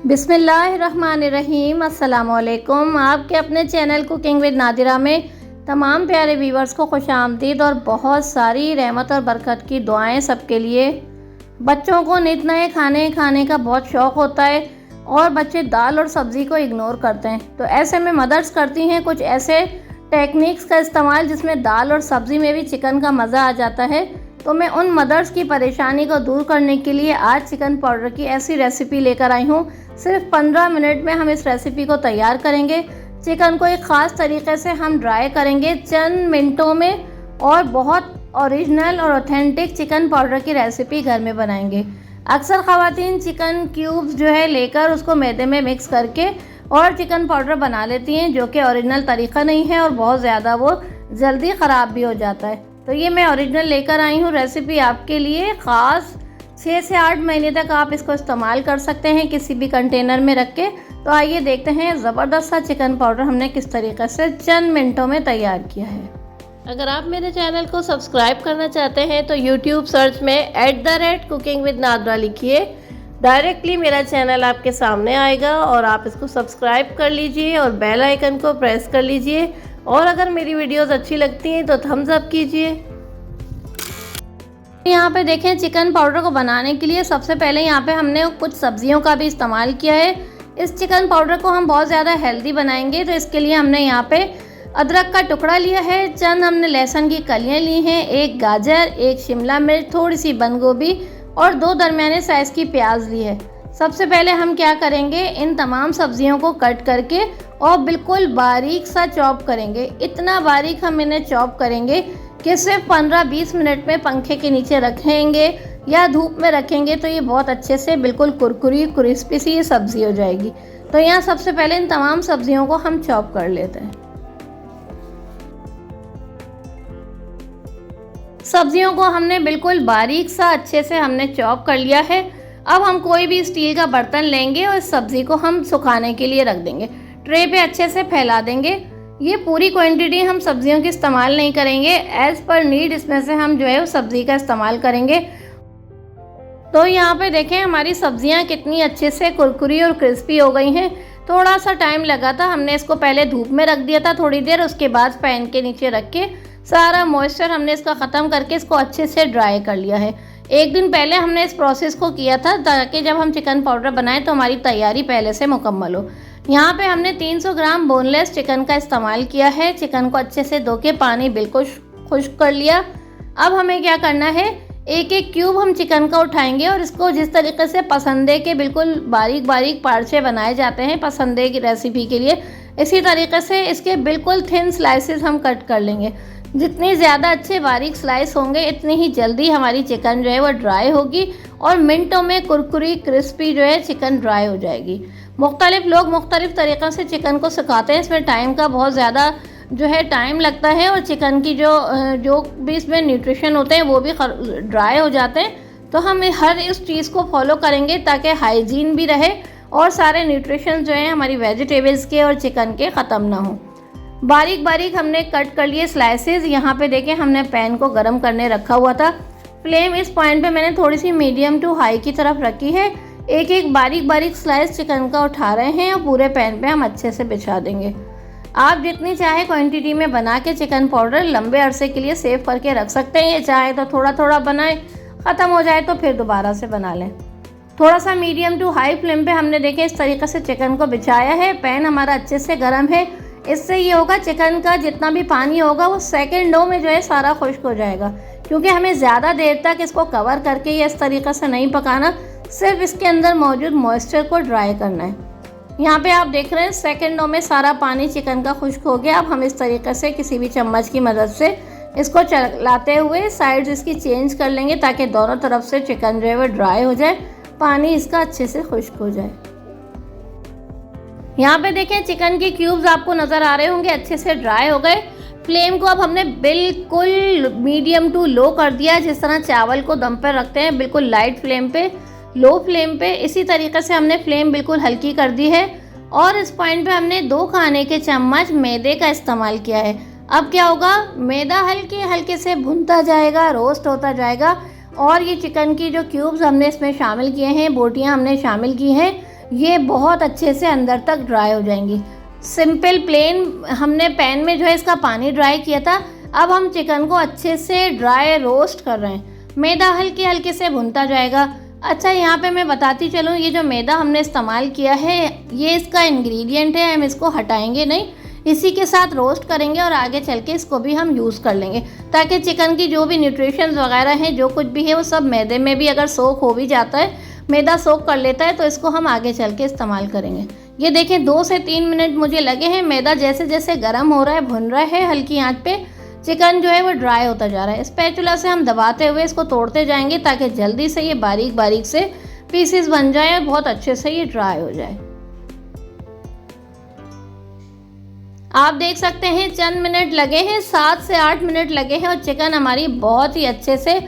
बिस्मिल्लाहिर्रहमानिर्रहीम। अस्सलामुअलैकुम। आपके अपने चैनल कुकिंग विद नादिरा में तमाम प्यारे व्यूवर्स को खुशामदीद और बहुत सारी रहमत और बरकत की दुआएं सबके लिए। बच्चों को नित नए खाने खाने का बहुत शौक़ होता है और बच्चे दाल और सब्ज़ी को इग्नोर करते हैं, तो ऐसे में मदर्स करती हैं कुछ ऐसे टेक्निक्स का इस्तेमाल जिसमें दाल और सब्ज़ी में भी चिकन का मज़ा आ जाता है। तो मैं उन मदर्स की परेशानी को दूर करने के लिए आज चिकन पाउडर की ऐसी रेसिपी लेकर आई हूँ। सिर्फ 15 मिनट में हम इस रेसिपी को तैयार करेंगे। चिकन को एक ख़ास तरीके से हम ड्राई करेंगे चंद मिनटों में और बहुत ओरिजिनल और ऑथेंटिक चिकन पाउडर की रेसिपी घर में बनाएंगे। अक्सर ख़वातीन चिकन क्यूब्स जो है लेकर उसको मैदे में मिक्स करके और चिकन पाउडर बना लेती हैं, जो कि ओरिजिनल तरीका नहीं है और बहुत ज़्यादा वो जल्दी ख़राब भी हो जाता है। तो ये मैं ओरिजिनल लेकर आई हूँ रेसिपी आपके लिए ख़ास। 6 से 8 महीने तक आप इसको इस्तेमाल कर सकते हैं किसी भी कंटेनर में रख के। तो आइए देखते हैं ज़बरदस्त सा चिकन पाउडर हमने किस तरीके से चंद मिनटों में तैयार किया है। अगर आप मेरे चैनल को सब्सक्राइब करना चाहते हैं तो यूट्यूब सर्च में @कुकिंग विद नादिरा लिखिए, डायरेक्टली मेरा चैनल आपके सामने आएगा और आप इसको सब्सक्राइब कर लीजिए और बेल आइकन को प्रेस कर लीजिए। और अगर मेरी वीडियोस अच्छी लगती हैं तो थम्स अप कीजिए। यहाँ पे देखें, चिकन पाउडर को बनाने के लिए सबसे पहले यहाँ पे हमने कुछ सब्जियों का भी इस्तेमाल किया है। इस चिकन पाउडर को हम बहुत ज़्यादा हेल्दी बनाएंगे, तो इसके लिए हमने यहाँ पे अदरक का टुकड़ा लिया है, चंद हमने लहसुन की कलियाँ ली हैं, एक गाजर, एक शिमला मिर्च, थोड़ी सी बंद गोभी और 2 दरमियाने साइज़ की प्याज ली है। सबसे पहले हम क्या करेंगे, इन तमाम सब्जियों को कट करके और बिल्कुल बारीक सा चॉप करेंगे। इतना बारीक हम इन्हें चॉप करेंगे कि सिर्फ 15-20 मिनट में पंखे के नीचे रखेंगे या धूप में रखेंगे तो ये बहुत अच्छे से बिल्कुल कुरकुरी क्रिस्पी सी ये सब्ज़ी हो जाएगी। तो यहाँ सबसे पहले इन तमाम सब्जियों को हम चॉप कर लेते हैं। सब्जियों को हमने बिल्कुल बारीक सा अच्छे से हमने चॉप कर लिया है। अब हम कोई भी स्टील का बर्तन लेंगे और इस सब्ज़ी को हम सुखाने के लिए रख देंगे। ट्रे पे अच्छे से फैला देंगे। ये पूरी क्वांटिटी हम सब्जियों की इस्तेमाल नहीं करेंगे, एज़ पर नीड इसमें से हम जो है वो सब्ज़ी का इस्तेमाल करेंगे। तो यहाँ पे देखें हमारी सब्जियाँ कितनी अच्छे से कुरकुरी और क्रिस्पी हो गई हैं। थोड़ा सा टाइम लगा था, हमने इसको पहले धूप में रख दिया था थोड़ी देर, उसके बाद पैन के नीचे रख के सारा मॉइस्चर हमने इसका ख़त्म करके इसको अच्छे से ड्राई कर लिया है। एक दिन पहले हमने इस प्रोसेस को किया था ताकि जब हम चिकन पाउडर बनाएं तो हमारी तैयारी पहले से मुकम्मल हो। यहाँ पे हमने 300 ग्राम बोनलेस चिकन का इस्तेमाल किया है। चिकन को अच्छे से धो के पानी बिल्कुल खुश्क कर लिया। अब हमें क्या करना है, एक एक क्यूब हम चिकन का उठाएंगे और इसको जिस तरीके से पसंदे के बिल्कुल बारीक बारीक पार्चे बनाए जाते हैं पसंदे की रेसिपी के लिए, इसी तरीके से इसके बिल्कुल थिन स्लाइसेस हम कट कर लेंगे। जितनी ज़्यादा अच्छे बारीक स्लाइस होंगे इतनी ही जल्दी हमारी चिकन जो है वो ड्राई होगी और मिनटों में कुरकुरी क्रिस्पी जो है चिकन ड्राई हो जाएगी। मुख्तलिफ लोग मुख्तलिफ तरीक़ों से चिकन को सुखाते हैं, इसमें टाइम का बहुत ज़्यादा जो है टाइम लगता है और चिकन की जो भी इसमें न्यूट्रिशन होते हैं वो भी ड्राई हो जाते हैं। तो हम हर इस चीज़ को फॉलो करेंगे ताकि हाइजीन भी रहे और सारे न्यूट्रिशन जो हैं हमारी वेजिटेबल्स के और चिकन के ख़त्म ना हो। बारीक बारीक हमने कट कर लिए स्लाइसेस। यहाँ पे देखें हमने पैन को गर्म करने रखा हुआ था। फ्लेम इस पॉइंट पे मैंने थोड़ी सी मीडियम टू हाई की तरफ रखी है। एक एक बारीक बारीक स्लाइस चिकन का उठा रहे हैं और पूरे पैन पे हम अच्छे से बिछा देंगे। आप जितनी चाहे क्वांटिटी में बना के चिकन पाउडर लंबे अरसे के लिए सेव करके रख सकते हैं। ये चाहे तो थोड़ा थोड़ा बनाएं, ख़त्म हो जाए तो फिर दोबारा से बना लें। थोड़ा सा मीडियम टू हाई फ्लेम पे हमने देखें इस तरीके से चिकन को बिछाया है। पैन हमारा अच्छे से गर्म है। इससे ये होगा चिकन का जितना भी पानी होगा वो सेकंडों में जो है सारा खुश्क हो जाएगा, क्योंकि हमें ज़्यादा देर तक इसको कवर करके या इस तरीक़े से नहीं पकाना, सिर्फ इसके अंदर मौजूद मॉइस्चर को ड्राई करना है। यहाँ पे आप देख रहे हैं सेकंडों में सारा पानी चिकन का खुश्क हो गया। अब हम इस तरीके से किसी भी चम्मच की मदद से इसको चलाते हुए साइड्स इसकी चेंज कर लेंगे ताकि दोनों तरफ से चिकन जो है वो ड्राई हो जाए, पानी इसका अच्छे से खुश्क हो जाए। यहाँ पे देखें चिकन के क्यूब्स आपको नज़र आ रहे होंगे अच्छे से ड्राई हो गए। फ्लेम को अब हमने बिल्कुल मीडियम टू लो कर दिया, जिस तरह चावल को दम पर रखते हैं बिल्कुल लाइट फ्लेम पे, लो फ्लेम पे, इसी तरीके से हमने फ्लेम बिल्कुल हल्की कर दी है। और इस पॉइंट पे हमने 2 खाने के चम्मच मैदे का इस्तेमाल किया है। अब क्या होगा, मैदा हल्के हल्के से भुनता जाएगा, रोस्ट होता जाएगा और ये चिकन की जो क्यूब्स हमने इसमें शामिल किए हैं, बोटियाँ हमने शामिल की हैं, ये बहुत अच्छे से अंदर तक ड्राई हो जाएंगी। सिंपल प्लेन हमने पैन में जो है इसका पानी ड्राई किया था। अब हम चिकन को अच्छे से ड्राई रोस्ट कर रहे हैं। मैदा हल्के हल्के से भुनता जाएगा। अच्छा, यहाँ पे मैं बताती चलूँ, ये जो मैदा हमने इस्तेमाल किया है ये इसका इंग्रेडिएंट है, हम इसको हटाएंगे नहीं, इसी के साथ रोस्ट करेंगे और आगे चल के इसको भी हम यूज़ कर लेंगे, ताकि चिकन की जो भी न्यूट्रिशंस वगैरह हैं, जो कुछ भी है, वो सब मैदे में भी अगर सोख हो भी जाता है, मैदा सोख कर लेता है, तो इसको हम आगे चल के इस्तेमाल करेंगे। ये देखें 2 से 3 मिनट मुझे लगे हैं। मैदा जैसे जैसे गर्म हो रहा है, भुन रहा है हल्की आंच पे, चिकन जो है वो ड्राई होता जा रहा है। स्पैचुला से हम दबाते हुए इसको तोड़ते जाएंगे ताकि जल्दी से ये बारीक बारीक से पीसेस बन जाए और बहुत अच्छे से ये ड्राई हो जाए। आप देख सकते हैं चंद मिनट लगे हैं, 7 से 8 मिनट लगे हैं और चिकन हमारी बहुत ही अच्छे से,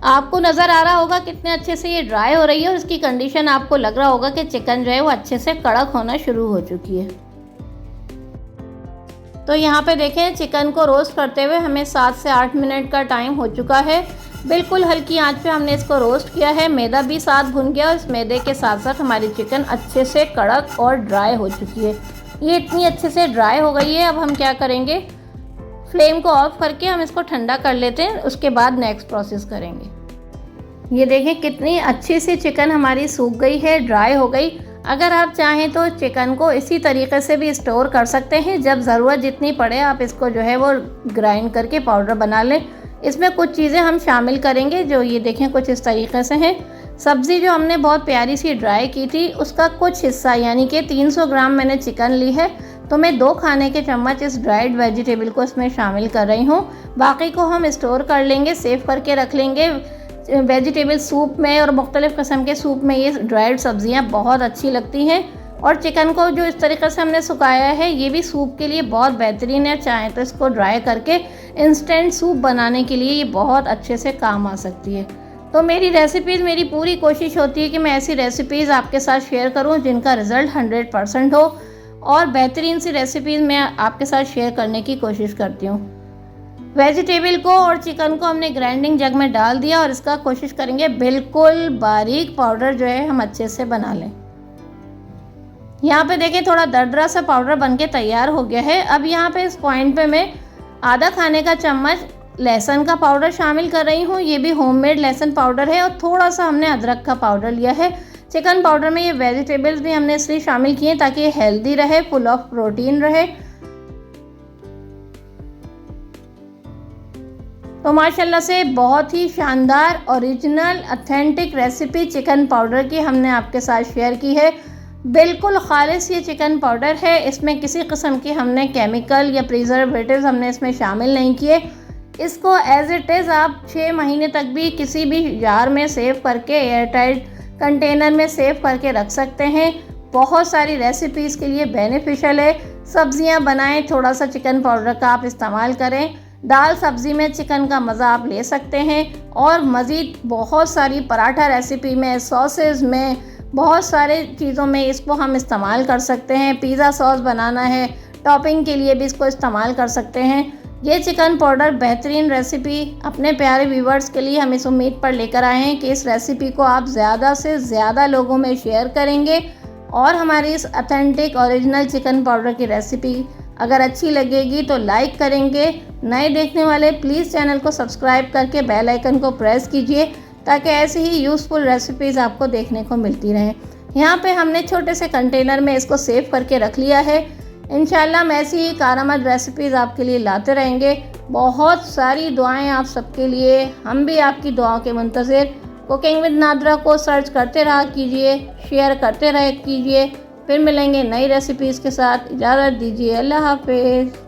आपको नज़र आ रहा होगा कितने अच्छे से ये ड्राई हो रही है और इसकी कंडीशन आपको लग रहा होगा कि चिकन जो है वो अच्छे से कड़क होना शुरू हो चुकी है। तो यहाँ पे देखें चिकन को रोस्ट करते हुए हमें 7 से 8 मिनट का टाइम हो चुका है। बिल्कुल हल्की आंच पे हमने इसको रोस्ट किया है। मैदा भी साथ भुन गया और इस मैदे के साथ साथ हमारी चिकन अच्छे से कड़क और ड्राई हो चुकी है। ये इतनी अच्छे से ड्राई हो गई है। अब हम क्या करेंगे, फ्लेम को ऑफ करके हम इसको ठंडा कर लेते हैं, उसके बाद नेक्स्ट प्रोसेस करेंगे। ये देखें कितनी अच्छी सी चिकन हमारी सूख गई है, ड्राई हो गई। अगर आप चाहें तो चिकन को इसी तरीके से भी स्टोर कर सकते हैं, जब ज़रूरत जितनी पड़े आप इसको जो है वो ग्राइंड करके पाउडर बना लें। इसमें कुछ चीज़ें हम शामिल करेंगे जो ये देखें कुछ इस तरीके से हैं। सब्ज़ी जो हमने बहुत प्यारी सी ड्राई की थी उसका कुछ हिस्सा यानी कि 300 ग्राम मैंने चिकन ली है, तो मैं 2 खाने के चम्मच इस ड्राइड वेजिटेबल को इसमें शामिल कर रही हूँ। बाकी को हम स्टोर कर लेंगे, सेव करके रख लेंगे। वेजिटेबल सूप में और मुख्तलिफ़ किस्म के सूप में ये ड्राइड सब्ज़ियाँ बहुत अच्छी लगती हैं। और चिकन को जो इस तरीके से हमने सुखाया है ये भी सूप के लिए बहुत बेहतरीन है। चाहें तो इसको ड्राई करके इंस्टेंट सूप बनाने के लिए ये बहुत अच्छे से काम आ सकती है। तो मेरी रेसिपीज़, मेरी पूरी कोशिश होती है कि मैं ऐसी रेसिपीज़ आपके साथ शेयर करूं जिनका रिज़ल्ट 100% हो, और बेहतरीन सी रेसिपीज़ मैं आपके साथ शेयर करने की कोशिश करती हूँ। वेजिटेबल को और चिकन को हमने ग्राइंडिंग जग में डाल दिया और इसका कोशिश करेंगे बिल्कुल बारीक पाउडर जो है हम अच्छे से बना लें। यहाँ पे देखिए थोड़ा दरदरा सा पाउडर बनके तैयार हो गया है। अब यहाँ पे इस पॉइंट पे मैं आधा खाने का चम्मच लहसुन का पाउडर शामिल कर रही हूँ। ये भी होममेड लहसुन पाउडर है और थोड़ा सा हमने अदरक का पाउडर लिया है। चिकन पाउडर में ये वेजिटेबल्स भी हमने इसलिए शामिल किए ताकि ये हेल्दी रहे, फुल ऑफ प्रोटीन रहे। तो माशाल्लाह से बहुत ही शानदार original authentic recipe chicken powder की हमने आपके साथ शेयर की है। बिल्कुल खालिस ये चिकन पाउडर है, इसमें किसी किस्म की हमने केमिकल या प्रिजर्वेटिव्स हमने इसमें शामिल नहीं किए। इसको एज इट इज़ आप 6 महीने तक भी किसी भी जार में सेव करके, एयरटाइट कंटेनर में सेव करके रख सकते हैं। बहुत सारी रेसिपीज़ के लिए बेनिफिशियल है। सब्जियां बनाएं, थोड़ा सा चिकन पाउडर का आप इस्तेमाल करें। दाल सब्ज़ी में चिकन का मज़ा आप ले सकते हैं। और मज़ीद बहुत सारी पराठा रेसिपी में, सॉसेज में, बहुत सारे चीज़ों में इसको हम इस्तेमाल कर सकते हैं। पिज़्ज़ा सॉस बनाना है, टॉपिंग के लिए भी इसको इस्तेमाल कर सकते हैं। ये चिकन पाउडर बेहतरीन रेसिपी अपने प्यारे व्यूवर्स के लिए हम इस उम्मीद पर लेकर आए हैं कि इस रेसिपी को आप ज़्यादा से ज़्यादा लोगों में शेयर करेंगे। और हमारी इस ऑथेंटिक ओरिजिनल चिकन पाउडर की रेसिपी अगर अच्छी लगेगी तो लाइक करेंगे। नए देखने वाले प्लीज़ चैनल को सब्सक्राइब करके बेल आइकन को प्रेस कीजिए ताकि ऐसी ही यूज़फुल रेसिपीज़ आपको देखने को मिलती रहें। यहाँ पे हमने छोटे से कंटेनर में इसको सेव करके रख लिया है। इंशाल्लाह हम ऐसी ही कारआमद रेसिपीज़ आपके लिए लाते रहेंगे। बहुत सारी दुआएं आप सबके लिए, हम भी आपकी दुआओं के मुंतज़िर। कुकिंग विद नादरा को सर्च करते रहा कीजिए, शेयर करते रहे कीजिए। फिर मिलेंगे नई रेसिपीज़ के साथ। इजाज़त दीजिए, अल्लाह हाफ़िज़।